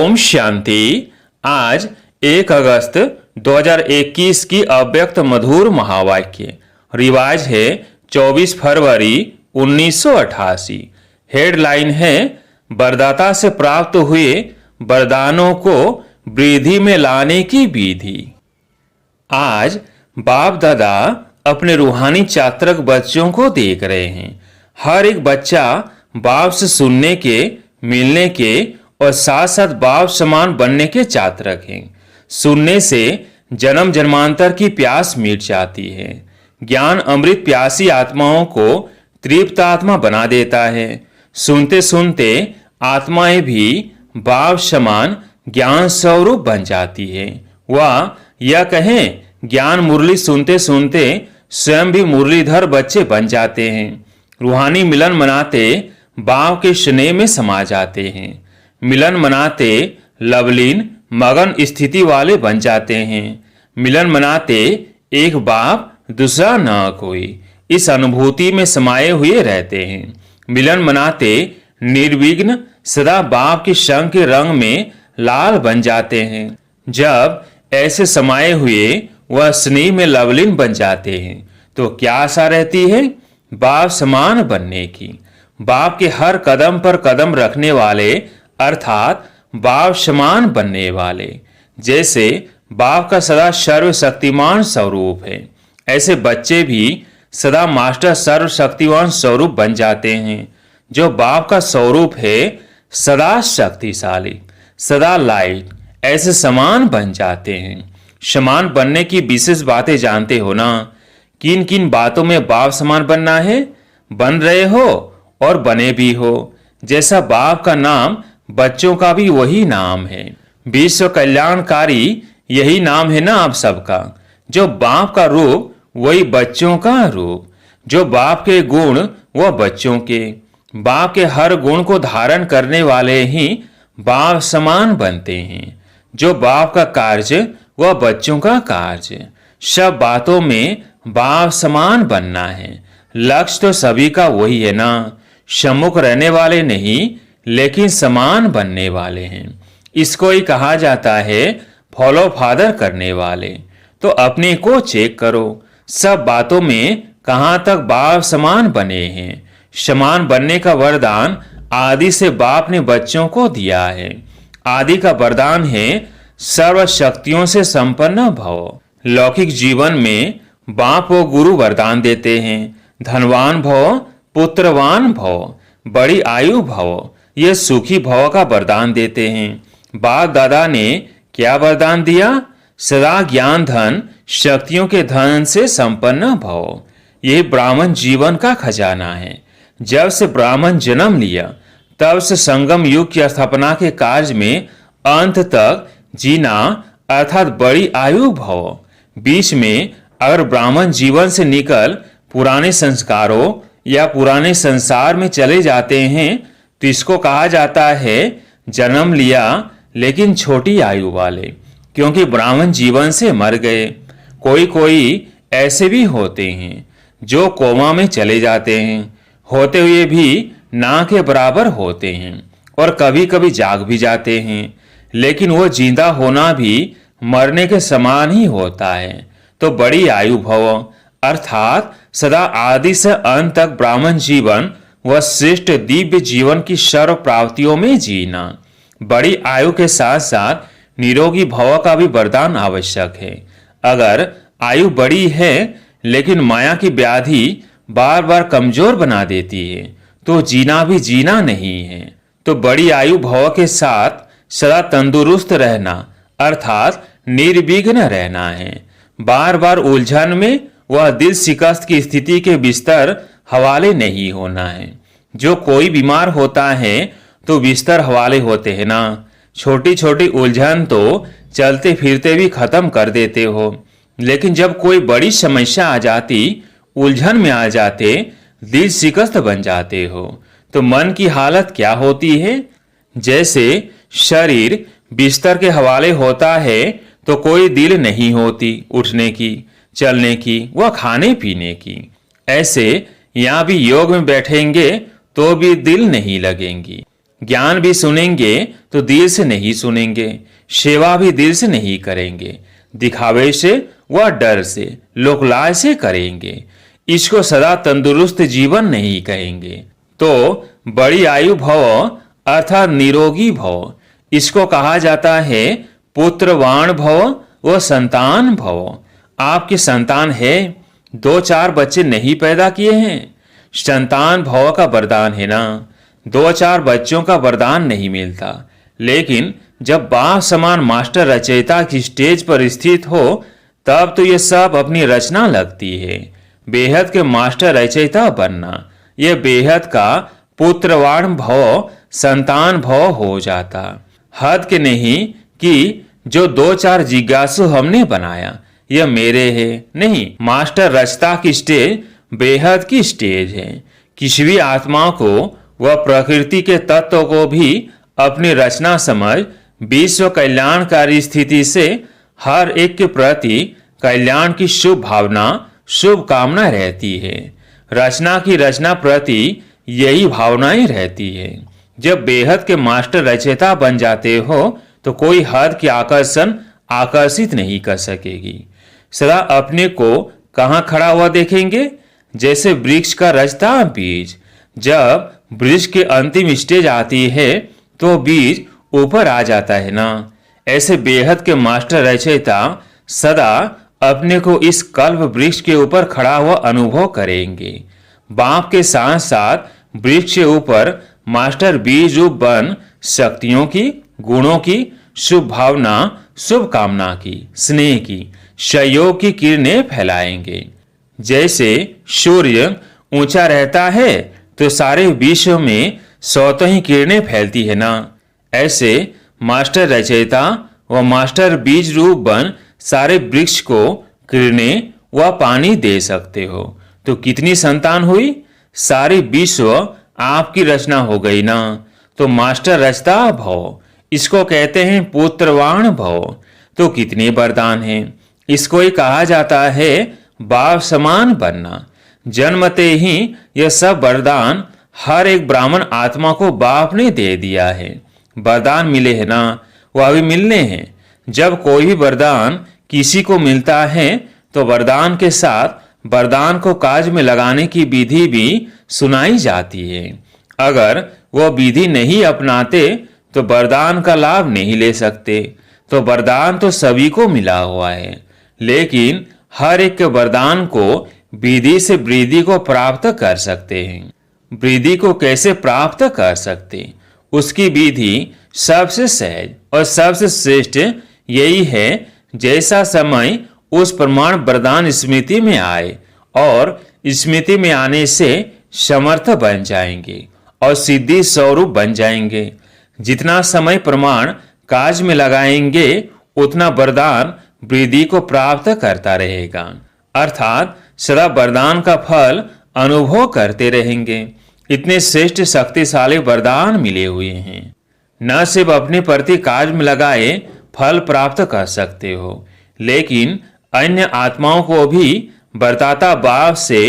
ओम शांति। आज 1 अगस्त 2021 की अव्यक्त मधुर महावाक्य। रिवाज है 24 फरवरी 1988। हेडलाइन है वरदाता से प्राप्त हुए वरदानों को वृद्धि में लाने की विधि। आज बाप दादा अपने रूहानी चात्रक बच्चों को देख रहे हैं। हर एक बच्चा बाप से सुनने के, मिलने के और साथ साथ बाप समान बनने के चात्रक हैं। सुनने से जन्म जन्मांतर की प्यास मिट जाती है। ज्ञान अमृत प्यासी आत्माओं को तृप्त आत्मा बना देता है। सुनते सुनते आत्माएं भी बाप समान ज्ञान स्वरूप बन जाती है। वह यह कहें, ज्ञान मुरली सुनते सुनते स्वयं भी मुरलीधर बच्चे बन जाते हैं। रूहानी मिलन मनाते बाप के स्नेह में समा जाते हैं। मिलन मनाते लवलीन मगन स्थिति वाले बन जाते हैं। मिलन मनाते एक बाप दूसरा न कोई, इस अनुभूति में समाये हुए रहते हैं। मिलन मनाते निर्विघ्न सदा बाप के संग के रंग में लाल बन जाते हैं। जब ऐसे समाये हुए वह स्नेह में लवलीन बन जाते हैं तो क्या आशा रहती है? बाप समान बनने की। बाप के हर कदम पर कदम रखने वाले अर्थात बाप समान बनने वाले। जैसे बाप का सदा सर्वशक्तिमान स्वरूप है, ऐसे बच्चे भी सदा मास्टर सर्वशक्तिमान स्वरूप बन जाते हैं। जो बाप का स्वरूप है सदा शक्तिशाली, सदा लाइट, ऐसे समान बन जाते हैं। समान बनने की विशेष बातें जानते हो ना? किन किन बातों में बाप समान बनना है? बन रहे हो और बने भी हो। जैसा बाप का नाम, बच्चों का भी वही नाम है। विश्व कल्याणकारी यही नाम है ना आप सबका। जो बाप का रूप वही बच्चों का रूप। जो बाप के गुण वह बच्चों के। बाप के हर गुण को धारण करने वाले ही बाप समान बनते हैं। जो बाप का कार्य वह बच्चों का कार्य। सब बातों में बाप समान बनना है। लक्ष्य तो सभी का वही है ना। सम्मुख रहने वाले नहीं लेकिन समान बनने वाले हैं। इसको ही कहा जाता है फॉलो फादर करने वाले। तो अपने को चेक करो, सब बातों में कहां तक बाप समान बने हैं। समान बनने का वरदान आदि से बाप ने बच्चों को दिया है। आदि का वरदान है सर्व शक्तियों से संपन्न भव। लौकिक जीवन में बाप वो गुरु वरदान देते हैं, धनवान भव, पुत्रवान भव, बड़ी आयु भव, ये सुखी भव का वरदान देते हैं। बाप दादा ने क्या वरदान दिया? सदा ज्ञान धन शक्तियों के धन से संपन्न भव। यही ब्राह्मण जीवन का खजाना है। जब से ब्राह्मण जन्म लिया तब से संगम युग की स्थापना के कार्य में अंत तक जीना अर्थात बड़ी आयु भव। बीच में अगर ब्राह्मण जीवन से निकल पुराने संस्कारों या पुराने संसार में चले जाते हैं तो इसको कहा जाता है जन्म लिया लेकिन छोटी आयु वाले, क्योंकि ब्राह्मण जीवन से मर गए। कोई कोई ऐसे भी होते हैं जो कोमा में चले जाते हैं, होते हुए भी ना के बराबर होते हैं और कभी कभी जाग भी जाते हैं। लेकिन वो जिंदा होना भी मरने के समान ही होता है। तो बड़ी आयु भव अर्थात सदा आदि से अंत तक ब्राह्मण जीवन व श्रेष्ठ दिव्य जीवन की सर्व प्राप्तियों में जीना। बड़ी आयु के साथ साथ निरोगी भव का भी वरदान आवश्यक है। अगर आयु बड़ी है लेकिन माया की व्याधि बार बार कमजोर बना देती है तो जीना भी जीना नहीं है। तो बड़ी आयु भव के साथ सदा तंदुरुस्त रहना अर्थात निर्विघ्न रहना है। बार बार उलझन में वह दिल शिकस्त की स्थिति के बिस्तर हवाले नहीं होना है। जो कोई बीमार होता है तो बिस्तर हवाले होते हैं ना। छोटी छोटी उलझन तो चलते फिरते भी खत्म कर देते हो, लेकिन जब कोई बड़ी समस्या आ जाती, उलझन में आ जाते, दिल शिकस्त बन जाते हो तो मन की हालत क्या होती है? जैसे शरीर बिस्तर के हवाले होता है तो कोई दिल नहीं होती उठने की, चलने की, व खाने पीने की। ऐसे यहाँ भी योग में बैठेंगे तो भी दिल नहीं लगेंगी। ज्ञान भी सुनेंगे तो दिल से नहीं सुनेंगे, सेवा भी दिल से नहीं करेंगे, दिखावे से व डर से, लोकलाज से करेंगे। इसको सदा तंदुरुस्त जीवन नहीं कहेंगे। तो बड़ी आयु भव अर्थात निरोगी भव, इसको कहा जाता है पुत्रवान भव व संतान भव। आपके संतान है, 2-4 बच्चे नहीं पैदा किए हैं, संतान भव का वरदान है ना। 2-4 बच्चों का वरदान नहीं मिलता, लेकिन जब बाप समान मास्टर रचयिता की स्टेज पर स्थित हो तब तो ये सब अपनी रचना लगती है। बेहद के मास्टर रचयिता बनना, यह बेहद का पुत्रवान भव संतान भव हो जाता। हद के नहीं कि जो 2-4 जिज्ञासु हमने बनाया यह मेरे है, नहीं, मास्टर रचता की स्टेज बेहद की स्टेज है। किसी भी आत्मा को वह प्रकृति के तत्व को भी अपनी रचना समझ विश्व कल्याणकारी स्थिति से हर एक के प्रति कल्याण की शुभ भावना, शुभ कामना रहती है। रचना की रचना प्रति यही भावनाएं रहती है। जब बेहद के मास्टर रचयिता बन जाते हो तो कोई हद की आकर्षण आकर्षित नहीं कर सकेगी। सदा अपने को कहाँ खड़ा हुआ देखेंगे? जैसे वृक्ष का रचता बीज। जब वृक्ष के अंतिम स्टेज आती है तो बीज ऊपर आ जाता है ना। ऐसे बेहद के मास्टर रचयिता सदा अपने को इस कल्प वृक्ष के ऊपर खड़ा हुआ अनुभव करेंगे। बाप के साथ साथ वृक्ष के ऊपर मास्टर बीज रूप बन शक्तियों की, गुणों की, शुभ भावना, शुभ कामना की, स्नेह की, सहयोग की किरणें फैलाएंगे। जैसे सूर्य ऊंचा रहता है तो सारे विश्व में स्वतः ही किरणें फैलती है ना। ऐसे मास्टर रचयिता व मास्टर बीज रूप बन सारे वृक्ष को किरणें व पानी दे सकते हो। तो कितनी संतान हुई? सारी विश्व आपकी रचना हो गई ना। तो मास्टर रचता भव, इसको कहते हैं पुत्रवान भव। तो कितने वरदान हैं? इसको ही कहा जाता है बाप समान बनना। जन्मते ही यह सब वरदान हर एक ब्राह्मण आत्मा को बाप ने दे दिया है। वरदान मिले हैं ना, वह भी मिलने हैं। जब कोई भी वरदान किसी को मिलता है तो वरदान के साथ वरदान को काज में लगाने की विधि भी सुनाई जाती है। अगर वह विधि नहीं अपनाते तो वरदान का लाभ नहीं ले सकते। तो वरदान तो सभी को मिला हुआ है, लेकिन हर एक के वरदान को विधि से वृद्धि को प्राप्त कर सकते हैं। वृद्धि को कैसे प्राप्त कर सकते, उसकी विधि सबसे सहज और सबसे श्रेष्ठ यही है जैसा समय उस प्रमाण वरदान स्मृति में आए और स्मृति में आने से समर्थ बन जाएंगे और सिद्धि स्वरूप बन जाएंगे। जितना समय प्रमाण काज में लगाएंगे उतना वरदान वृद्धि को प्राप्त करता रहेगा, अर्थात सदा वरदान का फल अनुभव करते रहेंगे। इतने श्रेष्ठ शक्तिशाली वरदान मिले हुए हैं। न सिर्फ अपने प्रति काज में लगाए फल प्राप्त कर सकते हो, लेकिन अन्य आत्माओं को भी वरदाता बाप से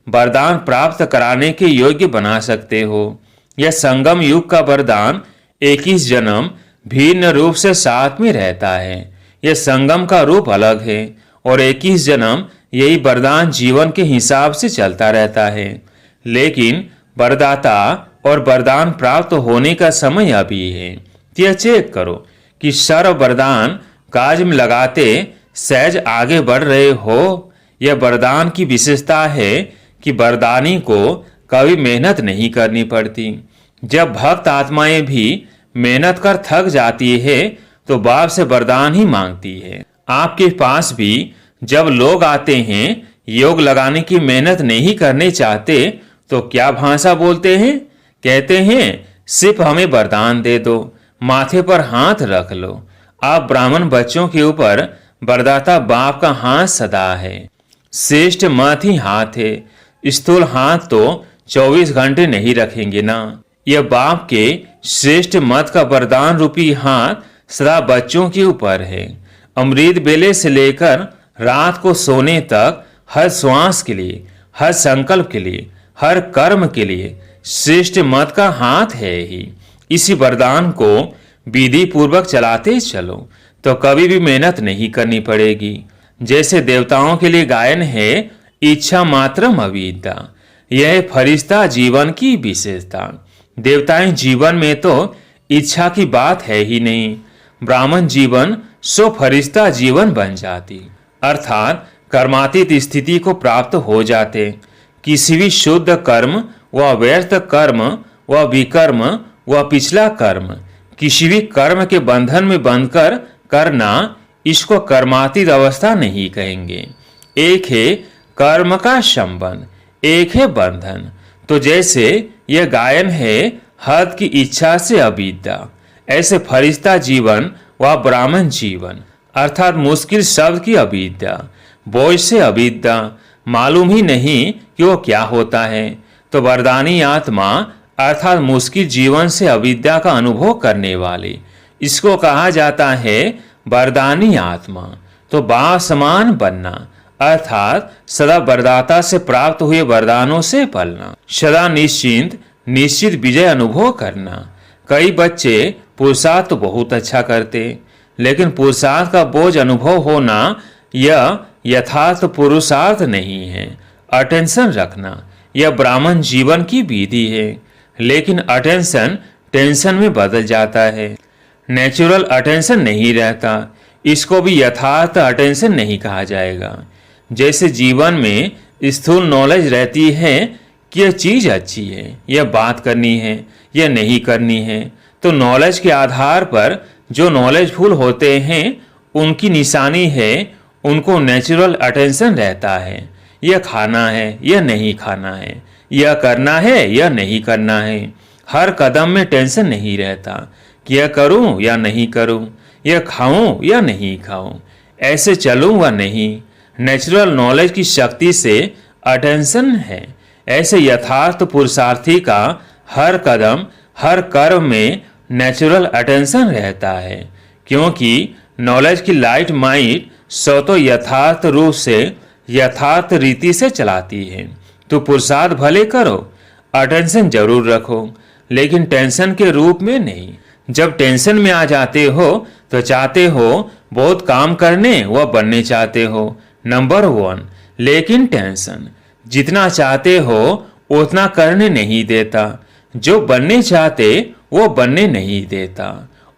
वरदान प्राप्त कराने के योग्य बना सकते हो। यह संगम युग का वरदान 21 जन्म भिन्न रूप से साथ में रहता है। यह संगम का रूप अलग है और 21 जन्म यही वरदान जीवन के हिसाब से चलता रहता है। लेकिन वरदाता और वरदान प्राप्त होने का समय अभी है। यह चेक करो कि सर्व वरदान काज में लगाते सहज आगे बढ़ रहे हो। यह वरदान की विशेषता है कि वरदानी को कभी मेहनत नहीं करनी पड़ती। जब भक्त आत्माएं भी मेहनत कर थक जाती है तो बाप से वरदान ही मांगती है। आपके पास भी जब लोग आते हैं योग लगाने की मेहनत नहीं करने चाहते तो क्या भाषा बोलते हैं? कहते हैं सिर्फ हमें वरदान दे दो, माथे पर हाथ रख लो। आप ब्राह्मण बच्चों के ऊपर वरदाता बाप का हाथ सदा है। श्रेष्ठ मत ही हाथ है। स्थूल हाथ तो 24 घंटे नहीं रखेंगे ना। यह बाप के श्रेष्ठ मत का वरदान रूपी हाथ सदा बच्चों के ऊपर है। अमृत बेले से लेकर रात को सोने तक हर श्वास के लिए, हर संकल्प के लिए, हर कर्म के लिए श्रेष्ठ मत का हाथ है ही। इसी वरदान को विधि पूर्वक चलाते चलो तो कभी भी मेहनत नहीं करनी पड़ेगी। जैसे देवताओं के लिए गायन है इच्छा मात्रम अविद्या, यह फरिश्ता जीवन की विशेषता। देवताएं जीवन में तो इच्छा की बात है ही नहीं, ब्राह्मण जीवन सो फरिश्ता जीवन बन जाती, अर्थात कर्मातीत स्थिति को प्राप्त हो जाते। किसी भी शुद्ध कर्म व व्यर्थ कर्म व विकर्म व पिछला कर्म किसी भी कर्म के बंधन में बंधकर करना, इसको कर्मातीत अवस्था नहीं कहेंगे। एक है कर्म का संबंध, एक है बंधन। तो जैसे यह गायन है हद की इच्छा से अविद्या, ऐसे फरिश्ता जीवन व ब्राह्मण जीवन अर्थात मुश्किल शब्द की अविद्या, बोझ से अविद्या, मालूम ही नहीं कि वो क्या होता है। तो वरदानी आत्मा अर्थात मुश्किल जीवन से अविद्या का अनुभव करने वाले, इसको कहा जाता है वरदानी आत्मा। तो बा समान बनना अर्थात सदा वरदाता से प्राप्त हुए वरदानों से पलना, सदा निश्चिंत निश्चित विजय अनुभव करना। कई बच्चे पुरुषार्थ तो बहुत अच्छा करते, लेकिन पुरुषार्थ का बोझ अनुभव होना यह यथार्थ पुरुषार्थ नहीं है। अटेंशन रखना यह ब्राह्मण जीवन की विधि है, लेकिन अटेंशन टेंशन में बदल जाता है। नेचुरल अटेंशन नहीं रहता, इसको भी यथार्थ अटेंशन नहीं कहा जाएगा। जैसे जीवन में स्थूल नॉलेज रहती है कि यह चीज अच्छी है, यह बात करनी है, यह नहीं करनी है, तो नॉलेज के आधार पर जो नॉलेजफुल होते हैं उनकी निशानी है, उनको नेचुरल अटेंशन रहता है। यह खाना है, यह नहीं खाना है, यह करना है, यह नहीं करना है। हर कदम में टेंशन नहीं रहता कि यह करूं या नहीं करूं, यह खाऊं या नहीं खाऊं, ऐसे चलूं व नहीं। नेचुरल नॉलेज की शक्ति से अटेंशन है। ऐसे यथार्थ पुरुषार्थी का हर कदम हर कर्म में नेचुरल अटेंशन रहता है, क्योंकि नॉलेज की लाइट माइंड सो तो यथार्थ रूप से यथार्थ रीति से चलाती है। तो पुरुषार्थ भले करो, अटेंशन जरूर रखो, लेकिन टेंशन के रूप में नहीं। जब टेंशन में आ जाते हो तो चाहते हो बहुत काम करने व बनने चाहते हो, नंबर 1। लेकिन टेंशन जितना चाहते हो उतना करने नहीं देता, जो बनने चाहते वो बनने नहीं देता।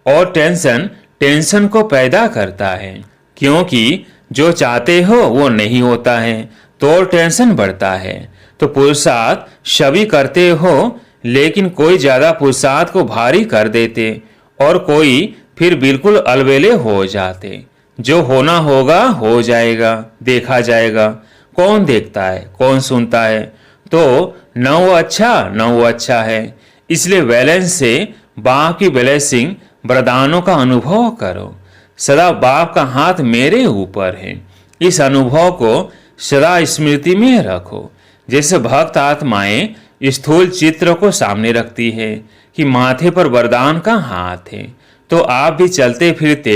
और टेंशन टेंशन को पैदा करता है, क्योंकि जो चाहते हो वो नहीं होता है तो टेंशन बढ़ता है। तो पुरुषार्थ सभी करते हो, लेकिन कोई ज्यादा पुरुषार्थ को भारी कर देते और कोई फिर बिल्कुल अलबेले हो जाते। जो होना होगा हो जाएगा, देखा जाएगा। कौन देखता है, कौन सुनता है? तो न वो अच्छा न वो अच्छा है। इसलिए बैलेंस से बाप की ब्लेसिंग वरदानों का अनुभव करो। सदा बाप का हाथ मेरे ऊपर है, इस अनुभव को सदा स्मृति में रखो। जैसे भक्त आत्माएं स्थूल चित्र को सामने रखती है कि माथे पर वरदान का हाथ है, तो आप भी चलते फिरते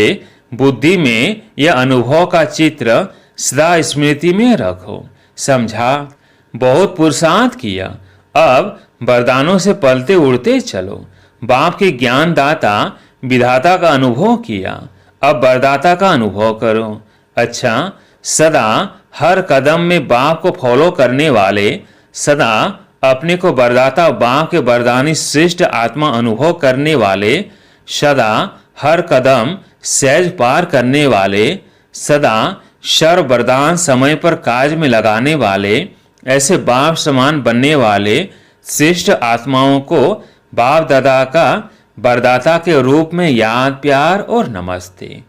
बुद्धि में यह अनुभव का चित्र सदा स्मृति में रखो। समझा? बहुत पुरुषार्थ किया, अब वरदानों से पलते उड़ते चलो। बाप के ज्ञान दाता विधाता का अनुभव किया, अब वरदाता का अनुभव करो। अच्छा, सदा हर कदम में बाप को फॉलो करने वाले, सदा अपने को वरदाता बाप के वरदानी श्रेष्ठ आत्मा अनुभव करने वाले, सदा हर कदम सहज पार करने वाले, सदा सर्व वरदान समय पर कार्य में लगाने वाले, ऐसे बाप समान बनने वाले श्रेष्ठ आत्माओं को बाप दादा का वरदाता के रूप में याद, प्यार और नमस्ते।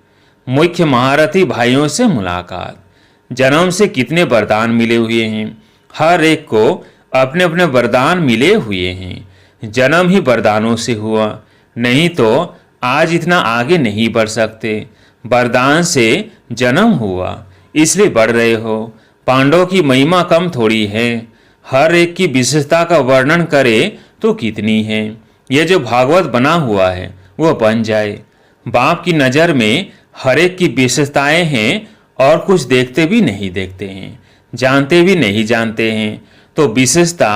मुख्य महारथी भाइयों से मुलाकात। जन्म से कितने वरदान मिले हुए हैं, हर एक को अपने अपने वरदान मिले हुए हैं। जन्म ही वरदानों से हुआ, नहीं तो आज इतना आगे नहीं बढ़ सकते। वरदान से जन्म हुआ, इसलिए बढ़ रहे हो। पांडवों की महिमा कम थोड़ी है, हर एक की विशेषता का वर्णन करे तो कितनी है। यह जो भागवत बना हुआ है वह बन जाए। बाप की नज़र में हर एक की विशेषताएं हैं और कुछ देखते भी नहीं देखते हैं, जानते भी नहीं जानते हैं। तो विशेषता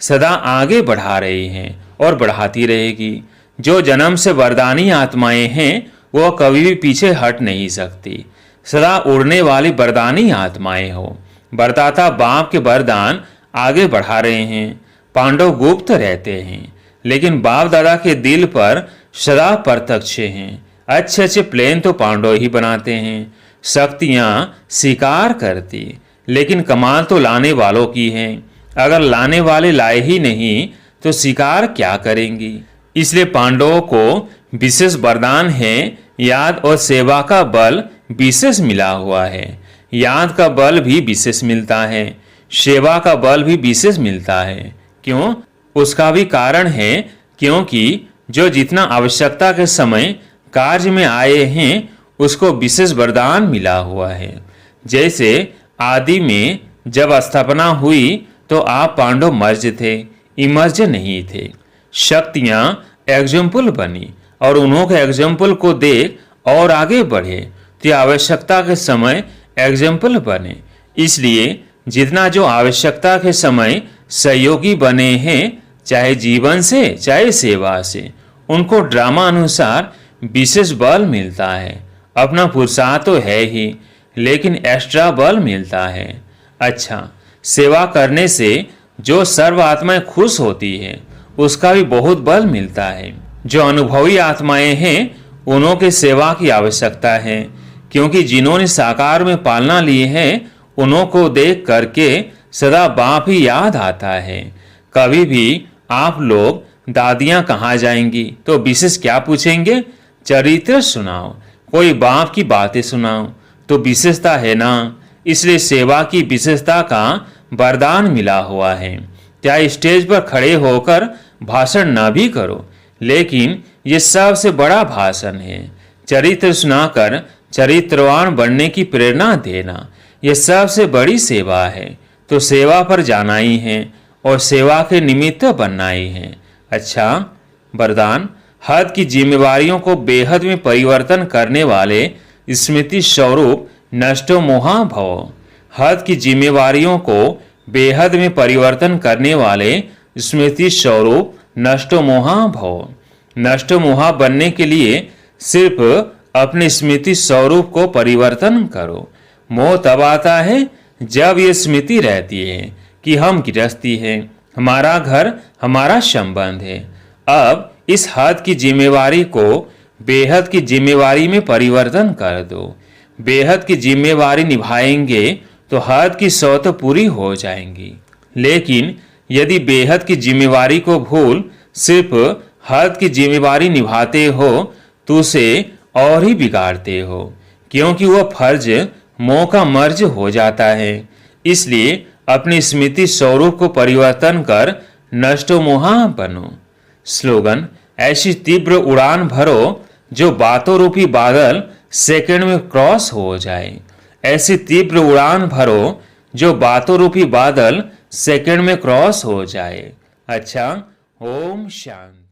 सदा आगे बढ़ा रही है और बढ़ाती रहेगी। जो जन्म से वरदानी आत्माएं हैं वह कभी भी पीछे हट नहीं सकती, सदा उड़ने वाली वरदानी आत्माएं हो। वरदाता बाप के वरदान आगे बढ़ा रहे हैं। पांडव गुप्त रहते हैं, लेकिन बाप दादा के दिल पर सदा प्रत्यक्ष हैं। अच्छे अच्छे प्लेन तो पांडव ही बनाते हैं, शक्तियाँ स्वीकार करती, लेकिन कमाल तो लाने वालों की है। अगर लाने वाले लाए ही नहीं तो स्वीकार क्या करेंगी। इसलिए पांडवों को विशेष वरदान है, याद और सेवा का बल विशेष मिला हुआ है। याद का बल भी विशेष मिलता है, सेवा का बल भी विशेष मिलता है। क्यों? उसका भी कारण है, क्योंकि जो जितना आवश्यकता के समय कार्य में आए हैं उसको विशेष वरदान मिला हुआ है। जैसे आदि में जब स्थापना हुई तो आप पांडव मर्ज थे, इमर्ज नहीं थे। शक्तियाँ एग्जाम्पल बनी और उन्होंने एग्जाम्पल को देख और आगे बढ़े तो आवश्यकता के समय एग्जाम्पल बने। इसलिए जितना जो आवश्यकता के समय सहयोगी बने हैं, चाहे जीवन से चाहे सेवा से, उनको ड्रामा अनुसार विशेष बल मिलता है। अपना पुरुषार्थ तो है ही, लेकिन एक्स्ट्रा बल मिलता है। अच्छा, सेवा करने से जो सर्व आत्माएं खुश होती है उसका भी बहुत बल मिलता है। जो अनुभवी आत्माएं हैं उन्हों के सेवा की आवश्यकता है, क्योंकि जिन्होंने साकार में पालना ली है उन्हों को देख करके सदा बाप ही याद आता है। कभी भी आप लोग दादियाँ कहाँ जाएंगी तो विशेष क्या पूछेंगे? चरित्र सुनाओ, कोई बाप की बातें सुनाओ, तो विशेषता है ना। इसलिए सेवा की विशेषता का वरदान मिला हुआ है। चाहे स्टेज पर खड़े होकर भाषण ना भी करो, लेकिन ये सबसे बड़ा भाषण है। चरित्र सुनाकर चरित्रवान बनने की प्रेरणा देना, यह सबसे बड़ी सेवा है। तो सेवा पर जाना ही है और सेवा के निमित्त बनना ही है। अच्छा, वरदान हद की जिम्मेवारियों को बेहद में परिवर्तन करने वाले स्मृति स्वरूप नष्टो मोहा भव। हद की जिम्मेवारियों को बेहद में परिवर्तन करने वाले स्मृति स्वरूप नष्टो मोहा भव। नष्टो मोहा बनने के लिए सिर्फ अपने स्मृति स्वरूप को परिवर्तन करो। मोह तब आता है जब ये स्मृति रहती है कि हम गृहस्थी है, हमारा घर, हमारा संबंध है। अब इस हद की जिम्मेवारी को बेहद की जिम्मेवारी में परिवर्तन कर दो। बेहद की जिम्मेवारी निभाएंगे तो हद की शर्त पूरी हो जाएंगी। लेकिन यदि बेहद की जिम्मेवारी को भूल सिर्फ हद की जिम्मेवारी निभाते हो तो उसे और ही बिगाड़ते हो, क्योंकि वह फर्ज मोह का मर्ज हो जाता है। इसलिए अपनी स्मृति स्वरूप को परिवर्तन कर नष्टो मोहा बनो। स्लोगन: ऐसी तीव्र उड़ान भरो जो बातों रूपी बादल सेकंड में क्रॉस हो जाए। ऐसी तीव्र उड़ान भरो जो बातों रूपी बादल सेकंड में क्रॉस हो जाए। अच्छा, ओम शांति।